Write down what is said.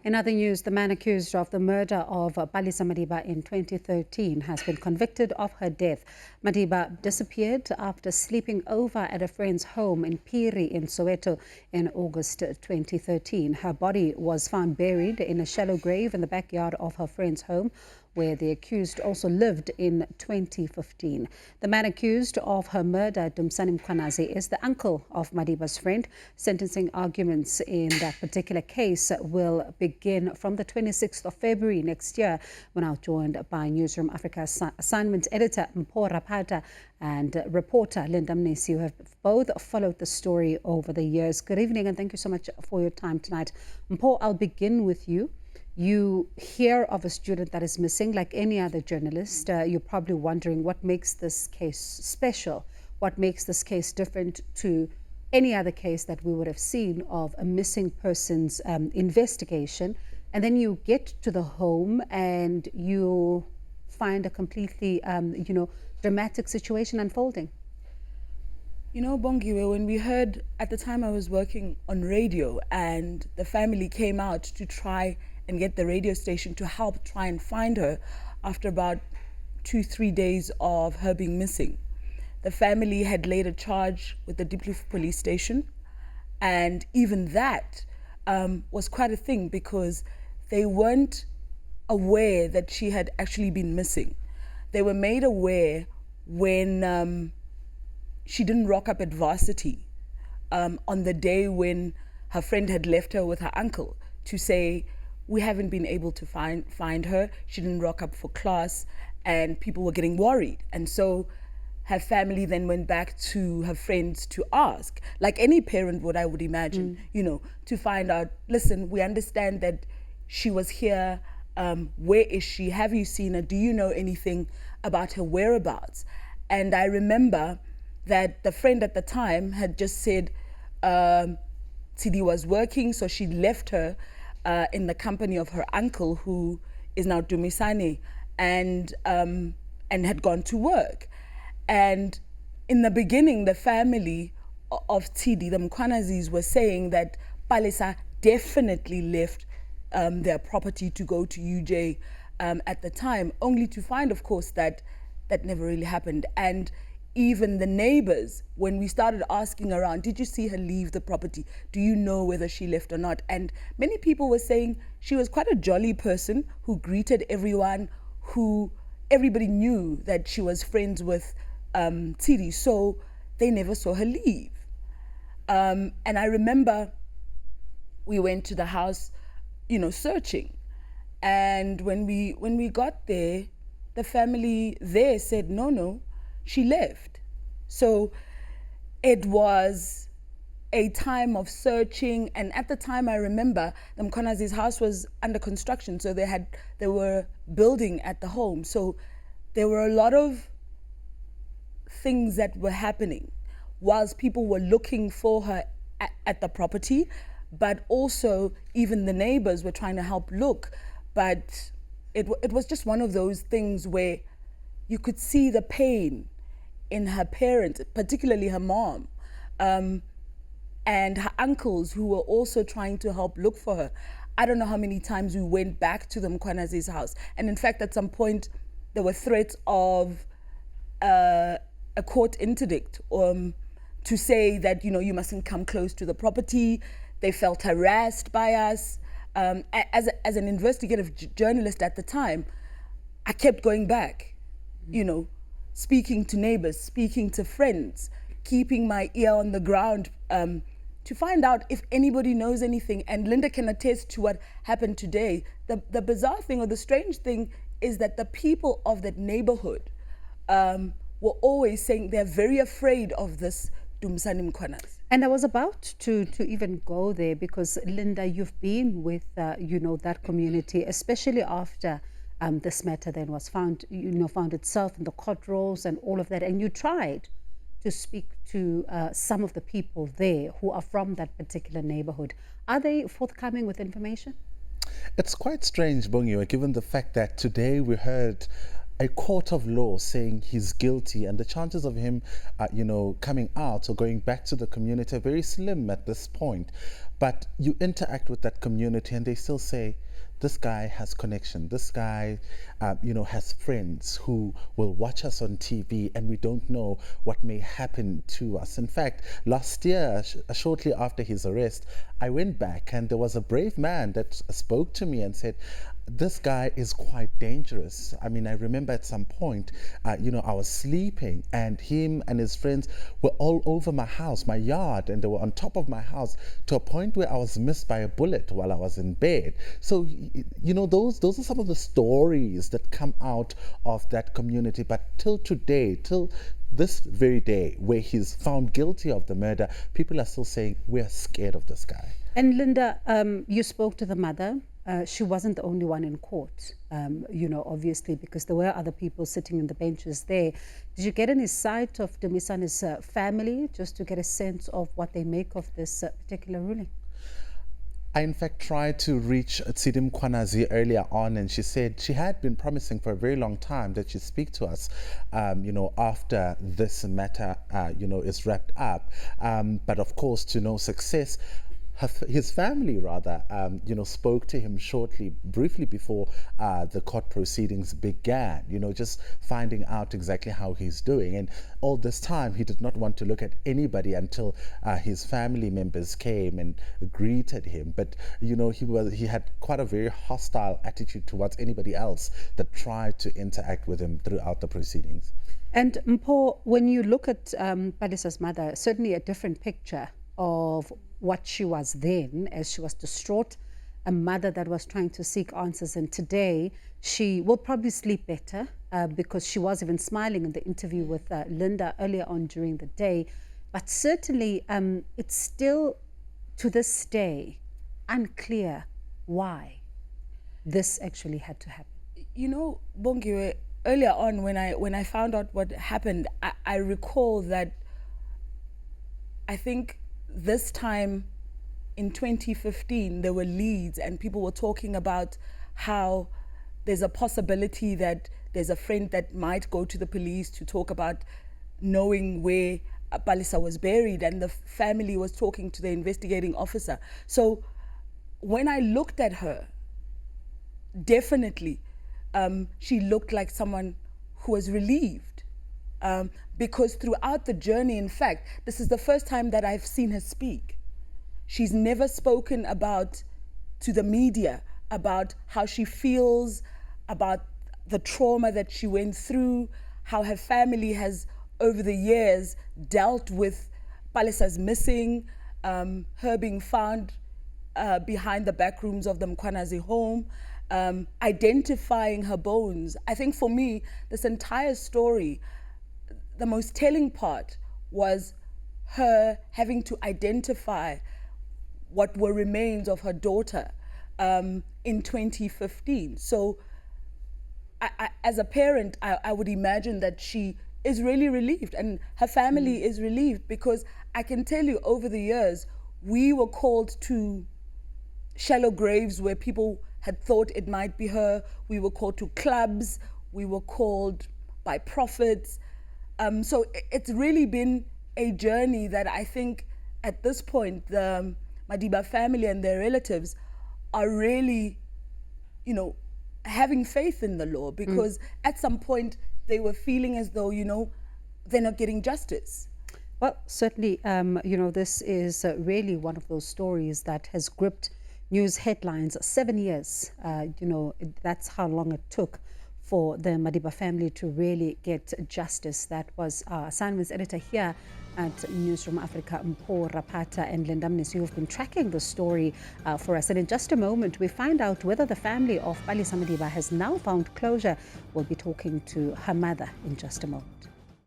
In other news, the man accused of the murder of Palesa Madiba in 2013 has been convicted of her death. Madiba disappeared after sleeping over at a friend's home in Phiri in Soweto in August 2013. Her body was found buried in a shallow grave in the backyard of her friend's home, where the accused also lived in 2015. The man accused of her murder, Dumisani Mkhwanazi, is the uncle of Madiba's friend. Sentencing arguments in that particular case will begin from the 26th of February next year. We're now joined by Newzroom Africa assignment editor Mpho Raphata and reporter Linda Mnisi, who have both followed the story over the years. Good evening and thank you so much for your time tonight. Mpho, I'll begin with you. You hear of a student that is missing, like any other journalist. You're probably wondering what makes this case special, what makes this case different to any other case that we would have seen of a missing person's investigation. And then you get to the home and you find a completely, dramatic situation unfolding. You know, Bongiwe, when we heard, at the time I was working on radio and the family came out to try and get the radio station to help try and find her after about 2-3 days of her being missing. The family had laid a charge with the Diepkloof police station, and even that was quite a thing because they weren't aware that she had actually been missing. They were made aware when she didn't rock up at varsity on the day when her friend had left her with her uncle to say, we haven't been able to find her. She didn't rock up for class, and people were getting worried. And so her family then went back to her friends to ask, like any parent would, I would imagine, to find out, listen, we understand that she was here. Where is she? Have you seen her? Do you know anything about her whereabouts? And I remember that the friend at the time had just said Tidi was working, so she left her in the company of her uncle, who is now Dumisani, and had gone to work. And in the beginning, the family of Tidi, the Qanazis, were saying that Palesa definitely left their property to go to UJ at the time, only to find, of course, that that never really happened. And even the neighbors, when we started asking around, did you see her leave the property? Do you know whether she left or not? And many people were saying she was quite a jolly person who greeted everyone, who everybody knew that she was friends with Phiri, so they never saw her leave. And I remember we went to the house, searching. And when we got there, the family there said, no, she left. So it was a time of searching, and at the time I remember the Qanazi's house was under construction, so they were building at the home. So there were a lot of things that were happening whilst people were looking for her at the property, but also even the neighbors were trying to help look. But it was just one of those things where you could see the pain in her parents, particularly her mom, and her uncles, who were also trying to help look for her. I don't know how many times we went back to the Qanazi's house. And in fact, at some point, there were threats of a court interdict to say that, you mustn't come close to the property. They felt harassed by us. As an investigative journalist at the time, I kept going back, speaking to neighbors, speaking to friends, keeping my ear on the ground to find out if anybody knows anything. And Linda can attest to what happened today. The bizarre thing, or the strange thing, is that the people of that neighborhood were always saying they're very afraid of this Dumisani Mkhwanazi. And I was about to even go there because, Linda, you've been with, that community, especially after this matter then was found itself in the court rolls and all of that. And you tried to speak to some of the people there who are from that particular neighborhood. Are they forthcoming with information? It's quite strange, Bongiwe, given the fact that today we heard a court of law saying he's guilty, and the chances of him, coming out or going back to the community are very slim at this point. But you interact with that community, and they still say, this guy has connection. This guy, has friends who will watch us on TV, and we don't know what may happen to us. In fact, last year, shortly after his arrest, I went back, and there was a brave man that spoke to me and said, this guy is quite dangerous. I mean, I remember at some point, I was sleeping, and him and his friends were all over my house, my yard, and they were on top of my house to a point where I was missed by a bullet while I was in bed. So, those are some of the stories that come out of that community. But till today, till this very day where he's found guilty of the murder, people are still saying, we're scared of this guy. And Linda, you spoke to the mother. She wasn't the only one in court, obviously, because there were other people sitting in the benches there. Did you get any sight of Dumisani's family, just to get a sense of what they make of this particular ruling? I, in fact, tried to reach Dumisani Mkhwanazi earlier on, and she said she had been promising for a very long time that she'd speak to us, after this matter, is wrapped up. But of course, to no success. His family, rather, spoke to him briefly before the court proceedings began, just finding out exactly how he's doing. And all this time, he did not want to look at anybody until his family members came and greeted him. But, he had quite a very hostile attitude towards anybody else that tried to interact with him throughout the proceedings. And Mpho, when you look at Palesa's mother, certainly a different picture of what she was then, as she was distraught, a mother that was trying to seek answers. And today she will probably sleep better because she was even smiling in the interview with Linda earlier on during the day. But certainly it's still to this day unclear why this actually had to happen. Bongiwe, earlier on when I found out what happened, I recall that I think this time in 2015, there were leads and people were talking about how there's a possibility that there's a friend that might go to the police to talk about knowing where Palesa was buried, and the family was talking to the investigating officer. So when I looked at her, definitely she looked like someone who was relieved. Because throughout the journey, in fact, this is the first time that I've seen her speak. She's never spoken to the media about how she feels, about the trauma that she went through, how her family has, over the years, dealt with Palesa's missing, her being found behind the back rooms of the Qanazi home, identifying her bones. I think for me, this entire story, the most telling part was her having to identify what were remains of her daughter in 2015. So as a parent, I would imagine that she is really relieved, and her family is relieved, because I can tell you over the years, we were called to shallow graves where people had thought it might be her. We were called to clubs. We were called by prophets. So it's really been a journey that I think at this point, the Madiba family and their relatives are really, having faith in the law, because at some point they were feeling as though, they're not getting justice. Well, certainly, this is really one of those stories that has gripped news headlines. 7 years, that's how long it took for the Madiba family to really get justice. That was our assignments editor here at Newzroom Afrika, Mpho, Raphata and Linda Mnisi, who have been tracking the story for us. And in just a moment, we find out whether the family of Palesa Madiba has now found closure. We'll be talking to her mother in just a moment.